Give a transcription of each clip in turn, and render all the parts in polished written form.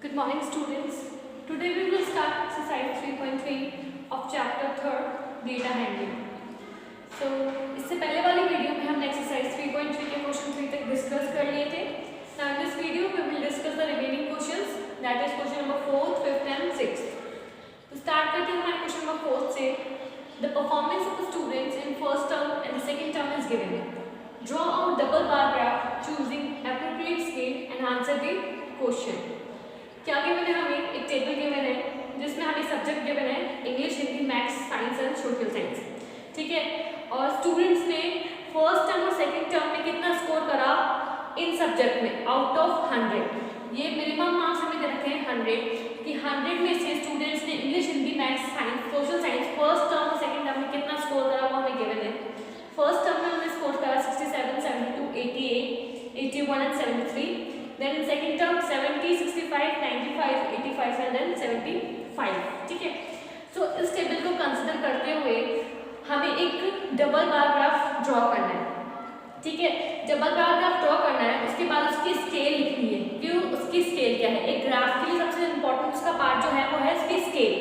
Good morning students. Today we will start exercise 3.3 of chapter 3rd data handling. So इससे पहले वाली video में हमने एक्सरसाइज 3.3 के क्वेश्चन 3 तक डिस्कस कर लिए थे. Now in this video we will discuss the remaining questions, that is question number 4th, 5th and 6th. तो start करते हैं हमारे question number 4th से. The performance of the students in first term and the second term is given. Draw out double bar graph choosing appropriate scale and answer the question. क्या given है हमें? एक table given है जिसमें हमें subject given है English, Hindi, maths, science and social science. ठीक है. और स्टूडेंट्स ने फर्स्ट टर्म और सेकंड टर्म में कितना स्कोर करा इन सब्जेक्ट में आउट ऑफ 100. ये मिनिमम मार्क्स हमें दे रखे हैं 100 कि 100 में से स्टूडेंट्स ने English, Hindi, maths, science, social science first term और सेकंड टर्म में कितना स्कोर करा वो हमें गिवन है. फर्स्ट टर्म में हमने स्कोर करा 67, 72, 88, 81 and 73. Then in second term 70, 65, 95, 85 and then 75. ठीक है. So इस टेबल को कंसिडर करते हुए हमें एक डबल बार ग्राफ ड्रॉ करना है. ठीक है. डबल बार ग्राफ ड्रॉ करना है, उसके बाद उसकी स्केल लिखनी है. क्यों? उसकी स्केल क्या है? एक ग्राफ के लिए सबसे इम्पोर्टेंट उसका पार्ट जो है वो है उसकी स्केल.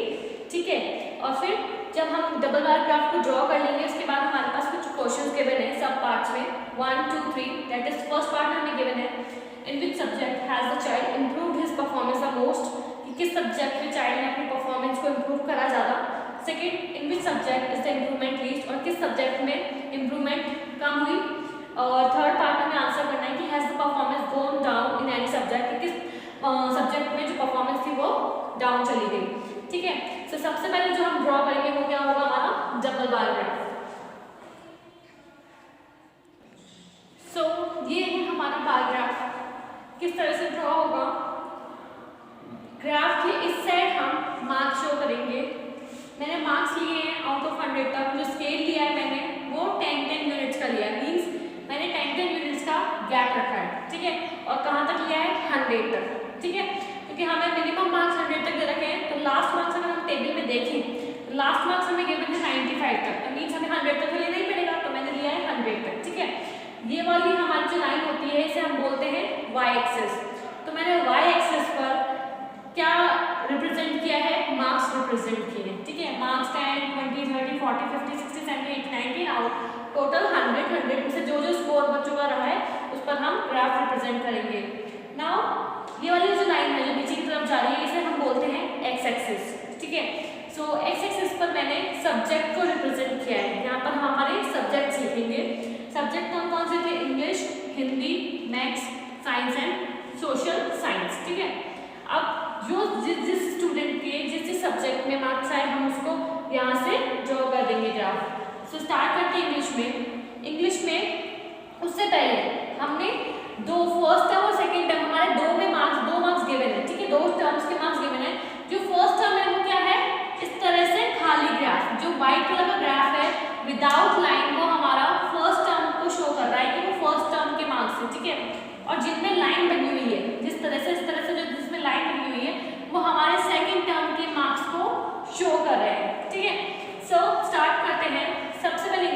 ठीक है. और फिर जब हम डबल बार ग्राफ को ड्रॉ कर लेंगे उसके बाद हमारे पास कुछ क्वेश्चंस गिवन है सब पार्ट्स में 1, 2, 3. दैट इज फर्स्ट पार्ट हमें गिवन है in which subject has the child improved his performance the most, कि किस सब्जेक्ट में चाइल्ड ने अपनी परफॉर्मेंस को इम्प्रूव करा ज़्यादा. Second, in which subject is the improvement least, और किस सब्जेक्ट में इम्प्रूवमेंट कम हुई. और थर्ड पार्ट में आंसर करना है कि has the performance gone down in any subject, कि किस सब्जेक्ट में जो परफॉर्मेंस थी वो डाउन चली गई. ठीक है. तो सबसे पहले जो हम ड्रॉ करेंगे वो क्या होगा? हमारा डबल बार ग्राफ. सो ये है हमारा बार ग्राफ. किस तरह से ड्रॉ होगा? ग्राफ के इस साइड हम मार्क्स शो करेंगे. मैंने मार्क्स लिए हैं आउट ऑफ 100 तक. जो स्केल लिया है मैंने वो 10-10 यूनिट्स का लिया है. मीन्स मैंने 10-10 यूनिट्स का गैप रखा है. ठीक है. और कहाँ तक लिया है? 100 तक. ठीक है. क्योंकि हमें मिनिमम मार्क्स 100 तक दे रखे हैं. तो लास्ट मार्क्स अगर हम टेबल में देखें तो लास्ट मार्क्स हमें गिवन है 95 तक. तो मीन्स हमें 100 तक लेना ही पड़ेगा. तो मैंने लिया है 100 तक. ठीक है. ये वाली हमारी जो लाइन होती है इसे हम बोलते हैं वाई एक्सेस. तो मैंने वाई एक्सेस पर क्या रिप्रेजेंट किया है? मार्क्स रिप्रेजेंट किए हैं. ठीक है. मार्क्स 10, 20, 30, 40, 50, 60, 70, 80, 90 आउट टोटल 100 में से जो जो स्कोर बच्चों का रहा है उस पर हम ग्राफ रिप्रेजेंट करेंगे. नाउ ये वाली जो लाइन है जो नीचे की तरफ जा रही है इसे हम बोलते हैं एक्स एक्सिस. ठीक है. सो एक्स एक्सिस पर मैंने सब्जेक्ट को रिप्रेजेंट किया है. यहाँ पर हमारे सब्जेक्ट्स लिखेंगे. सब्जेक्ट कौन कौन से थे? English, Hindi, maths, science and social science. ठीक है. अब जो जिस स्टूडेंट के जिस सब्जेक्ट में मार्क्स आए हम उसको यहाँ से ड्रॉ कर देंगे ग्राफ. सो स्टार्ट करते हैं इंग्लिश में. इंग्लिश में उससे पहले हमने दो फर्स्ट टर्म और सेकेंड टर्म हमारे दो मार्क्स गिवन है. ठीक है. दो टर्म्स के मार्क्स गिवन है. जो फर्स्ट टर्म है वो क्या है? इस तरह से खाली ग्राफ. जो व्हाइट कलर का ग्राफ है विदाउट लाइन वो हमारा फर्स्ट टर्म को शो कर रहा है कि वो फर्स्ट टर्म के मार्क्स है. ठीक है. और जिनमें लाइन बनी हुई है जिस तरह से इस तरह से जो जिसमें लाइन बनी हुई है वो हमारे सेकंड टर्म के मार्क्स को शो कर रहे हैं. ठीक है. सो स्टार्ट करते हैं. सबसे पहले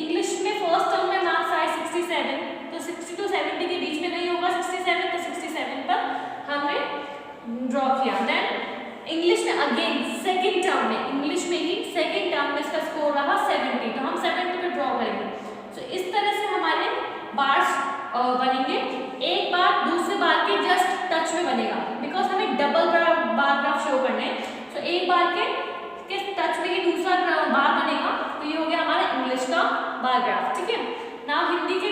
इंग्लिश में फर्स्ट टर्म में मार्क्स आए 67. तो 60 to 70 के बीच में नहीं होगा 67. तो 67 पर हमने ड्रॉ किया. देन इंग्लिश में अगेन सेकंड टर्म में इंग्लिश में ही सेकंड टर्म में इसका स्कोर रहा 70. तो हम 70 पे ड्रॉ करेंगे. तो इस तरह से हमारे बार्स बनेंगे. एक बार दूसरे बार के जस्ट टच में बनेगा बिकॉज हमें डबल बार ग्राफ शो करने हैं. तो एक बार के टच में ही दूसरा बार बनेगा. तो ये हो गया हमारा इंग्लिश का बार ग्राफ. ठीक है. ना हिंदी के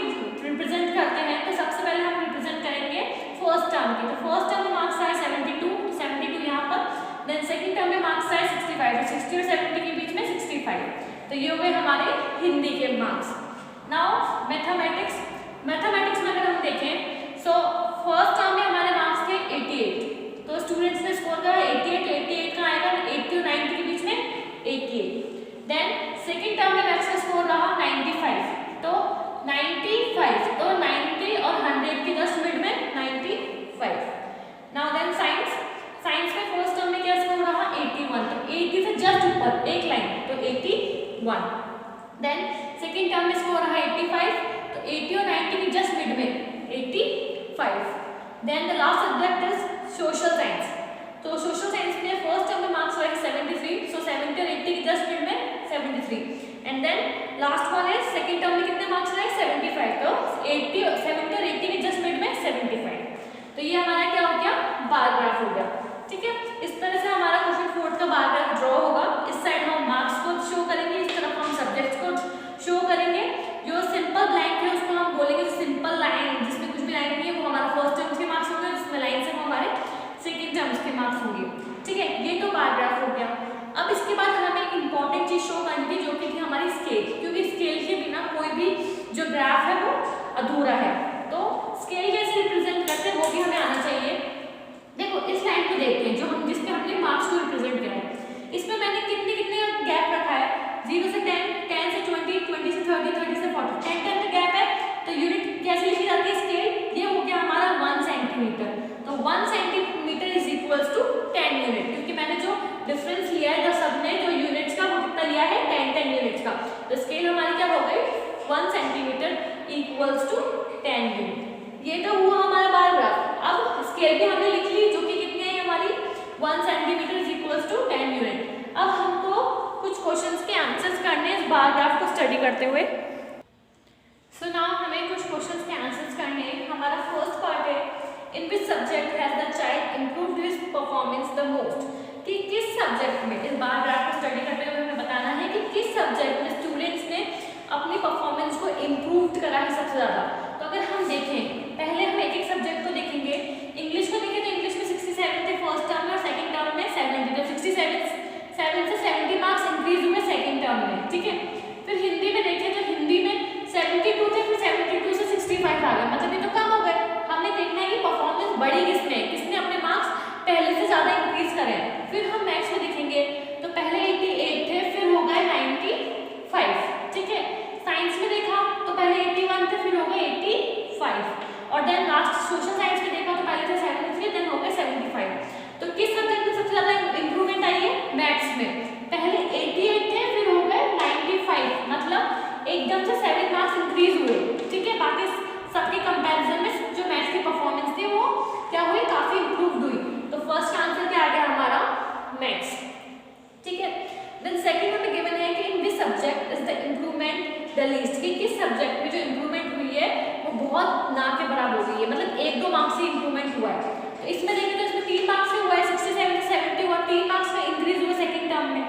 रिप्रेजेंट करते हैं. तो सबसे पहले हम रिप्रेजेंट करेंगे फर्स्ट टर्म के. तो फर्स्ट टर्म में मार्क्स आए 72 यहाँ पर. देन सेकंड टर्म में मार्क्स आए 65. 60 और 70 के बीच में 65. तो ये हो गए हमारे हिंदी के मार्क्स. नाउ मैथमेटिक्स में अगर हम देखें सो फर्स्ट टर्म में हमारे मार्क्स थे 88. तो स्टूडेंट्स ने स्कोर करा 88 का आएगा. 80 और 90 के बीच में 88. देन सेकंड टर्म में मैथ्स का स्कोर रहा 95. तो 95 तो 90 और 100 के जस्ट मिड में 95. नाउ देन साइंस में फर्स्ट टर्म में क्या स्कोर रहा 81. तो 80 से जस्ट ऊपर एक लाइन तो 81. देन सेकंड टर्म में स्कोर रहा 85. तो 80 और 90 की जस्ट मिड में 85. Then the last subject is social science. तो सोशल साइंस में फर्स्ट टर्म में मार्क्स रहे 73, सो 70 और 80 की जस्ट मिड में 73, एंड देन लास्ट वन है सेकंड टर्म में कितने मार्क्स रहे 75, तो 80 70 और 80 के जस्ट मिड में 75। तो ये हमारा क्या हो गया, बार ग्राफ हो गया। ठीक है, इस तरह से हमारा क्वेश्चन 4 का बार ग्राफ ड्रॉ होगा। इस साइड हम मार्क्स को शो करेंगे, इस तरफ हम सब्जेक्ट्स को शो करेंगे। जो सिंपल ब्लैंक है उसको हम बोलेंगे सिंपल लाइन, जिसमें कुछ भी लाइन नहीं है, वो हमारा फर्स्ट टर्म के मार्क्स होंगे, जिसमें लाइन से वो हमारे सेकेंड टर्म्स के मार्क्स होंगे। ठीक है, ये तो बार ग्राफ हो गया। अब इसके बाद हमें एक इंपॉर्टेंट चीज शो करनी थी, जो कि थी हमारी स्केल, क्योंकि स्केल के बिना कोई भी जो ग्राफ है वो अधूरा है। तो स्केल कैसे रिप्रेजेंट करते हैं वो भी हमें आना चाहिए। देखो इस लाइन को देखते हैं जो हम जिसपे हमने मार्क्स को रिप्रेजेंट किया है, इसमें मैंने कितने कितने गैप रखा है, 0 से 10, 10 से 20, 20 से 30, 30 से 40, 10 10 का गैप है। तो यूनिट कैसे लिखी जाती है स्केल, ये हो गया हमारा 1 सेंटीमीटर। तो 1 centimetre is equals to 10 unit, क्योंकि मैंने जो डिफरेंस लिया है जब सबने जो यूनिट्स का वो कितना लिया है 10 यूनिट्स का। तो स्केल हमारी क्या हो गई 1 सेंटीमीटर इक्वल्स टू 10 यूनिट। ये तो हुआ हमारा बार ग्राफ। अब स्केल भी हमने लिख ली जो कि कितनी है हमारी 1 centimetre is equals to 10 unit. अब हमको कुछ क्वेश्चंस के आंसर्स करने हैं इस बार ग्राफ को स्टडी करते हुए। सो नाउ हमें कुछ क्वेश्चंस के आंसर्स करने हैं। हमारा फर्स्ट पार्ट है, in which subject has the child improved his performance the most, कि किस सब्जेक्ट में, इस बार ग्राफ को स्टडी करते हुए हमें बताना है कि किस सब्जेक्ट में स्टूडेंट्स ने अपनी परफॉर्मेंस को इम्प्रूव करा है सबसे ज़्यादा। तो अगर हम देखें, पहले हम एक एक सब्जेक्ट को देखेंगे। इंग्लिश को देखें तो इंग्लिश में 67 थे फर्स्ट टर्म में और सेकंड टर्म में 70, तो 67 से 70 मार्क्स इंक्रीज हुए सेकंड टर्म में। ठीक है, फिर हिंदी में देखें तो हिंदी में 72 थे, फिर 72 से 65 आ गए, मतलब ये तो कम हो गए। हमने देखना है कि परफॉर्मेंस बढ़ी किसने अपने मार्क्स पहले से ज़्यादा इंक्रीज करें। फिर हम मैथ्स में देखेंगे तो पहले 88 थे, फिर हो गए 95। ठीक है, साइंस में देखा तो पहले 81 थे, फिर हो गए 85, और देन लास्ट सोशल साइंस में देखा तो पहले थे 73, देन हो गए 75। तो किस सब्जेक्ट में सबसे ज़्यादा इंप्रूवमेंट आई है, मैथ्स में। पहले 88 थे, फिर हो गए 95, मतलब एकदम से 7 मार्क्स इंक्रीज हुए। ठीक है, बाकी सबके कंपैरिजन में जो मैथ्स की परफॉर्मेंस थी वो क्या हुई, काफ़ी इंप्रूव्ड हुई। तो फर्स्ट आंसर क्या आ गया हमारा, मैथ्स। ठीक है, देन सेकंड हमें गिवन है कि in this subject is the improvement the least, कि किस सब्जेक्ट में जो इंप्रूवमेंट हुई है वो बहुत ना के बराबर हुई है, मतलब 1-2 मार्क्स से इंप्रूवमेंट हुआ है। तो इसमें देखें तो इसमें 3 मार्क्स से हुआ है, 67 से 70 हुआ, 3 मार्क्स का इंक्रीज हुआ सेकंड टर्म में।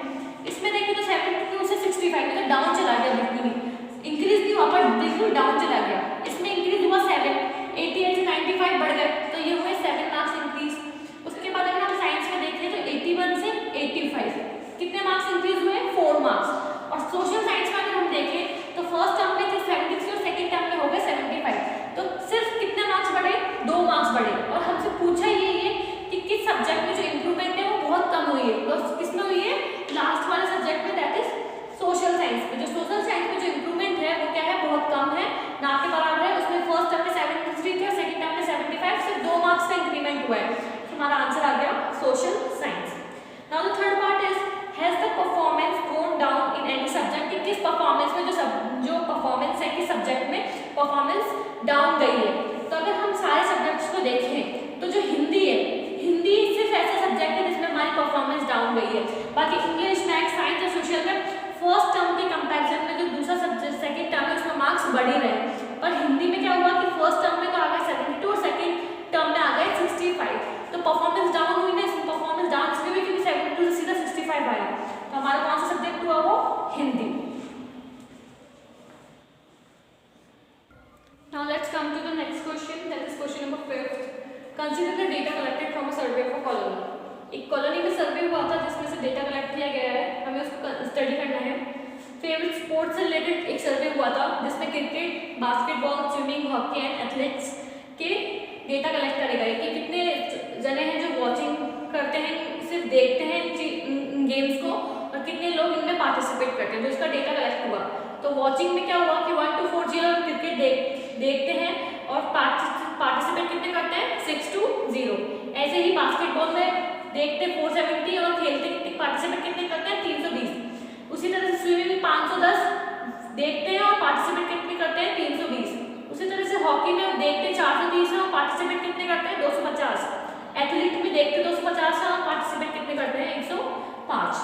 इसमें देखें तो 72 से 65 में तो डाउन चला गया, बिल्कुल ही इंक्रीज नहीं हुआ पर बिल्कुल डाउन चला गया। इसमें इंक्रीज हुआ 7, 88 से 95 बढ़ गए, तो ये हुए 7 मार्क्स इंक्रीज। उसके बाद अगर हम साइंस में देखें तो 81 से 85 कितने मार्क्स इंक्रीज हुए, 4 मार्क्स। और सोशल साइंस में अगर हम देखें तो फर्स्ट टर्म में थे 73 और सेकंड टर्म में हो गए 75, तो सिर्फ कितने मार्क्स बढ़े, 2 मार्क्स बढ़े। और हमसे पूछा ये कि किस सब्जेक्ट में जो इंप्रूवमेंट है वो बहुत कम हुई है, तो किसमें हुई है, लास्ट वाले सब्जेक्ट में, दैट इज सोशल साइंस में। जो सोशल साइंस में जो इंप्रूवमेंट है वो क्या है, बहुत कम है, ना के बराबर है। उसमें फर्स्ट टर्म में 73 थे और सेकंड टर्म में 75, सिर्फ 2 मार्क्स का इंक्रीमेंट हुआ है। तो हमारा आंसर आ गया social science. Now the third part is, has the performance gone down in any subject, कि किस परफॉर्मेंस में जो परफॉर्मेंस है किस सब्जेक्ट में परफॉर्मेंस डाउन गई है। तो अगर हम सारे सब्जेक्ट्स को देखें तो जो हिंदी है, हिंदी सिर्फ ऐसा सब्जेक्ट है जिसमें हमारी परफॉर्मेंस डाउन गई है। बाकी इंग्लिश, मैथ्स, साइंस और सोशल में फर्स्ट टर्म के कंपैरिजन में जो दूसरा सब्जेक्ट सेकंड टर्म है उसमें मार्क्स बढ़ ही रहे, पर हिंदी में क्या हुआ कि फर्स्ट टर्म में तो आ गए 72 और सेकंड टर्म में आ गए 65। तो परफॉर्मेंस डाउन हुई ना, परफॉर्मेंस डाउन इसलिए हुई क्योंकि 72 से सीधा 65 आया। तो हमारा कौन सा सब्जेक्ट हुआ, वो Hindi. Now let's come to the next question, that is question number 5. Consider the data collected from a survey of a colony. एक कॉलोनी में सर्वे हुआ था जिसमें से डेटा कलेक्ट किया गया है, हमें उसको स्टडी करना है। फेवरेट स्पोर्ट्स से रिलेटेड एक सर्वे हुआ था जिसमें cricket, basketball, swimming, hockey and athletics के डेटा कलेक्ट करे गए कि कितने जने हैं जो वॉचिंग करते हैं, सिर्फ देखते हैं गेम्स को, और कितने लोग इनमें पार्टिसिपेट करते हैं, तो इसका डेटा कलेक्ट हुआ। तो वॉचिंग में क्या हुआ कि 1 to 40 लोग क्रिकेट देखते हैं और पार्टिसिपेट कितने करते हैं, 6 to 0। ऐसे ही बास्केटबॉल में देखते 470 और खेलते कितने पार्टिसिपेट कितने करते हैं, 320। उसी तरह से स्विमिंग में 510 देखते हैं और पार्टिसिपेट कितने करते हैं, 320। उसी तरह से हॉकी में देखते 430 हैं और पार्टिसिपेट कितने करते हैं 250। एथलीट में देखते 250 हैं और पार्टिसिपेट कितने करते हैं 105।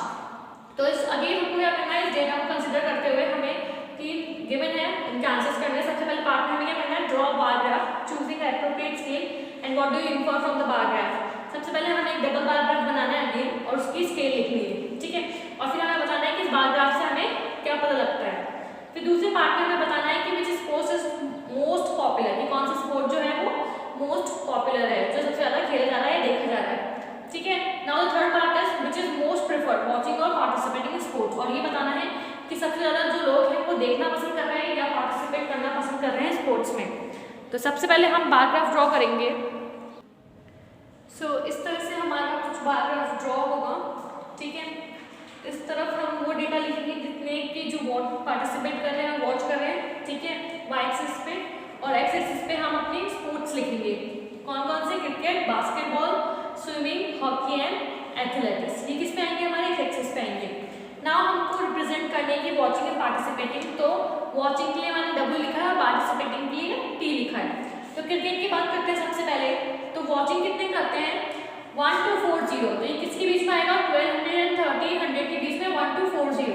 तो इस अगेन हमको क्या करना है, इस डेटा को कंसिडर करते हुए हमें तीन गिवन है, इनके आंसर्स करने हैं। सबसे पहले पार्ट में हमें क्या करना है, draw bar graph, choosing appropriate scale and what do you infer from the bar graph. सबसे पहले हमें एक डबल बार ग्राफ बनाना है अगेन और उसकी स्केल लिखनी है, ठीक है। और फिर हमें बताना है कि इस बार ग्राफ से हमें क्या पता लगता है। फिर दूसरे पार्ट में हमें बताना है कि विच स्पोर्ट्स इज मोस्ट पॉपुलर, कि कौन सा स्पोर्ट जो है वो मोस्ट पॉपुलर है, जो सबसे ज्यादा खेला जा रहा है, देखा जा रहा है, ठीक है। Now the third part is which is most preferred watching और पार्टिसिपेटिंग इन स्पोर्ट्स, और ये बताना है कि सबसे ज्यादा जो लोग हैं वो देखना पसंद कर रहे हैं या पार्टिसिपेट करना पसंद कर रहे हैं स्पोर्ट्स में। तो सबसे पहले हम बार ग्राफ ड्रॉ करेंगे। इस तरह से हमारा कुछ बार ग्राफ ड्रॉ होगा, ठीक है। इस तरफ हम वो डेटा लिखेंगे जितने कि जो पार्टिसिपेट कर रहे हैं, वॉच कर रहे हैं, ठीक है, वाई एक्सिस पे, और एक्स एक्सिस पे हम अपने स्पोर्ट्स लिखेंगे। कौन कौन से, cricket, basketball, swimming, hockey and athletics. ये किस पे आएंगे, हमारे एक्स एक्सिस पे आएंगे। नाउ हमको रिप्रेजेंट करने की वॉचिंग एंड पार्टिसिपेटिंग, तो वॉचिंग के लिए मैंने W लिखा है और पार्टिसिपेटिंग के लिए T लिखा है। तो क्रिकेट की बात करते हैं सबसे पहले, तो वॉचिंग कितने करते हैं 1 to 40, तो ये किसके बीच में आएगा 1200 एंड 1300 के बीच में 1 to 40।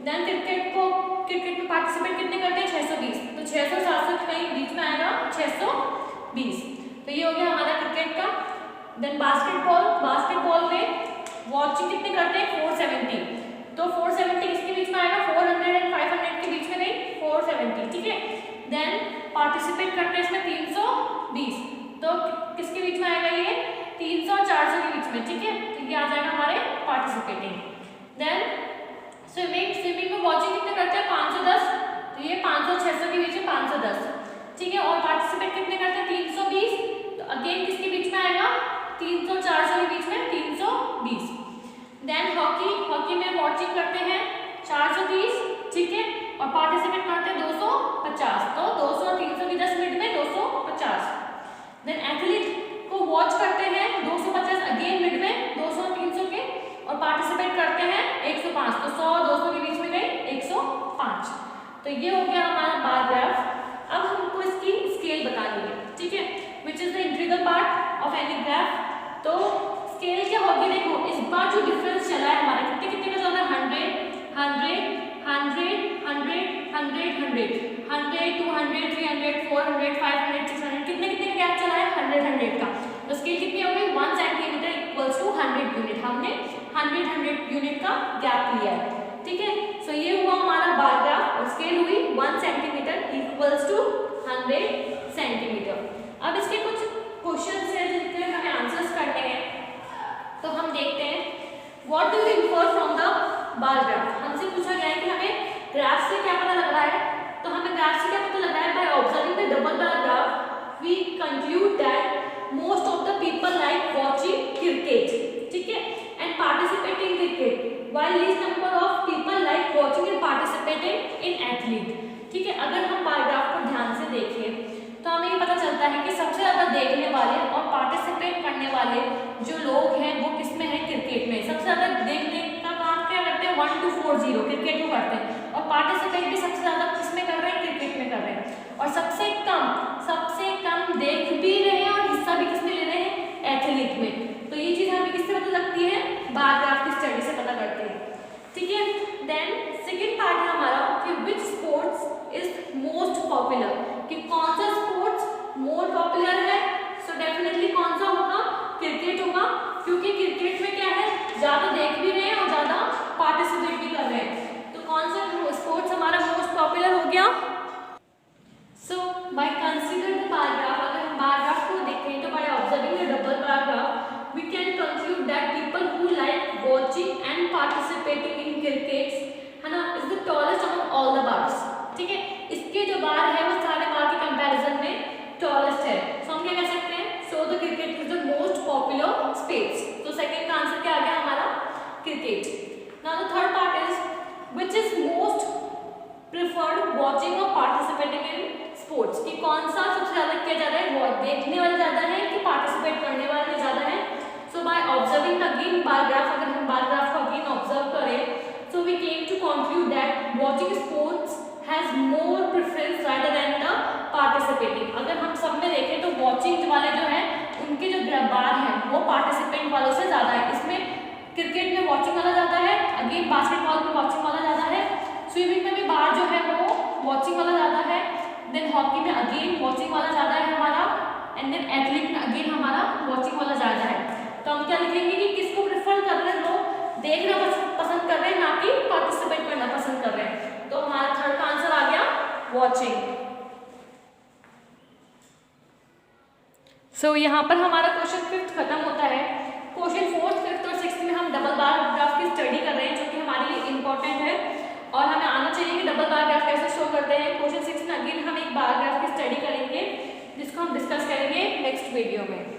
देन क्रिकेट में पार्टिसिपेट कितने करते हैं 620, तो 600 700 के बीच में आएगा 620। तो ये हो गया हमारा क्रिकेट का। देन बास्केटबॉल में वॉचिंग कितने करते हैं 470, तो 470 किसके बीच में आएगा 400 एंड 500 के बीच में नहीं 470, ठीक है। देन पार्टिसिपेट करते हैं इसमें 320, तो किसके बीच में आएगा ये 300 और 400 के बीच में, ठीक है। तो ये आ जाएगा हमारे पार्टिसिपेटिंग। देन स्विमिंग में वॉचिंग कितने करते हैं 510, तो ये 500 600 के बीच में 510, ठीक है। और पार्टिसिपेट कितने करते हैं 320, तो अगेन किसके बीच में आएगा 300 400 के बीच में 320। देन हॉकी में वॉचिंग करते हैं 430, ठीक है, और पार्टिसिपेट करते हैं 250, तो 200 और 300 की 10 मिनट में 250। देन एथलीट को वॉच करते हैं 250 अगेन मिड में 200 और 300 के, और पार्टिसिपेट करते हैं 105, तो 100 और 200 के बीच में गए 105। तो ये हो गया हमारा बार ग्राफ। अब हमको इसकी स्केल बतानी है, ठीक है, which is the integral part of any graph. तो स्केल क्या होगी, देखो इस बार जो डिफरेंस चला है हमारा कितने का चल रहा है 100 100 100 100 100 100 100 200 300 400 500 600 कितने का गैप चला है 100 का। तो स्केल कितनी हो गई 1 सेंटीमीटर इक्वल्स टू 100 यूनिट, हमने 100 यूनिट का गैप लिया है, ठीक है। सो ये हुआ हमारा बार ग्राफ और स्केल हुई 1 सेंटीमीटर इक्वल्स टू 100 सेंटीमीटर। अब इसके कुछ क्वेश्चंस हैं जिनके हमें आंसर्स करने हैं, तो हम देखते हैं what do you infer from the bar graph. हमसे पूछा गया है कि हमें ग्राफ से क्या पता लग रहा है, तो हमें ग्राफ से क्या पता लग रहा है, by observing the double bar graph we conclude that most of the people like watching cricket, ठीक है, and participating cricket while least number of people like watching and participating in athlete, ठीक है। अगर हम बार ग्राफ को ध्यान से देखें तो हमें ये पता चलता है कि सबसे ज्यादा देखने वाले और पार्टिसिपेट करने वाले जो लोग हैं वो किसमें है क्रिकेट में। सबसे ज्यादा देखने का काम क्या करते हैं 1 to 40 क्रिकेट में करते हैं, और पार्टिसिपेट भी सबसे ज्यादा किसमें कर रहे हैं क्रिकेट में कर रहे हैं, और सबसे कम देख भी रहे हैं और हिस्सा भी किसमें ले रहे हैं एथलीट में। तो ये चीज हमें किससे पता लगती है बार ग्राफ की स्टडी से पता करते हैं, ठीक है। देन सेकेंड पार्ट है हमारा कि विच स्पोर्ट्स इज मोस्ट पॉपुलर, कि कौन सा स्पोर्ट्स मोर पॉपुलर है। सो डेफिनेटली कौन सा होगा क्रिकेट होगा, क्योंकि क्रिकेट में क्या है ज्यादा देख भी रहे हैं और ज्यादा पार्टिसिपेट भी कर रहे हैं। तो कौन सा स्पोर्ट्स हमारा मोस्ट पॉपुलर हो गया। So by consider the bar graph, अगर हम बार ग्राफ को देखें तो by observing the double bar graph we can conclude that people who like watching and participating in cricket है ना is the tallest among all the bars, ठीक है। इसके जो बार है वो सारे बार के कंपैरिजन में टॉलेस्ट है। सो हम क्या कह सकते हैं, so the cricket is the most popular sports. तो सेकंड का आंसर क्या आ गया हमारा cricket. Now the third part is which is most preferred watching और पार्टिसिपेटिंग इन स्पोर्ट्स, कि कौन सा सबसे ज्यादा किया जा रहा है, देखने वाले ज्यादा है कि पार्टिसिपेट करने वाले ज्यादा है। So by observing again bar graph, अगर हम बार ग्राफ को अगेन ऑब्जर्व करें so we came to conclude that watching sports has more preference rather than the participation watching वाले जो है उनके जो बार है वो पार्टिसिपेंट वालों से ज़्यादा है। इसमें क्रिकेट में वॉचिंग वाला ज़्यादा है, अगेन बास्केटबॉल में वॉचिंग वाला ज़्यादा है, स्विमिंग में भी बार जो है वो वॉचिंग वाला ज़्यादा है, देन हॉकी में अगेन वॉचिंग वाला ज़्यादा है हमारा, एंड देन एथलीट में अगेन हमारा वॉचिंग वाला ज़्यादा है। तो हम क्या लिखेंगे कि किसको प्रेफर कर रहे हैं लोग, देखना पसंद कर रहे हैं, ना कि पार्टिसिपेट करना पसंद कर रहे हैं। तो हमारा थर्ड का आंसर आ गया वॉचिंग। सो यहाँ पर हमारा क्वेश्चन 5th खत्म होता है। क्वेश्चन 4th, 5th और 6th में हम डबल बार ग्राफ की स्टडी कर रहे हैं, जो कि हमारे लिए इंपॉर्टेंट है और हमें आना चाहिए कि डबल बार ग्राफ कैसे शो करते हैं। क्वेश्चन 6 में अगेन हम एक बार ग्राफ की स्टडी करेंगे, जिसको हम डिस्कस करेंगे नेक्स्ट वीडियो में।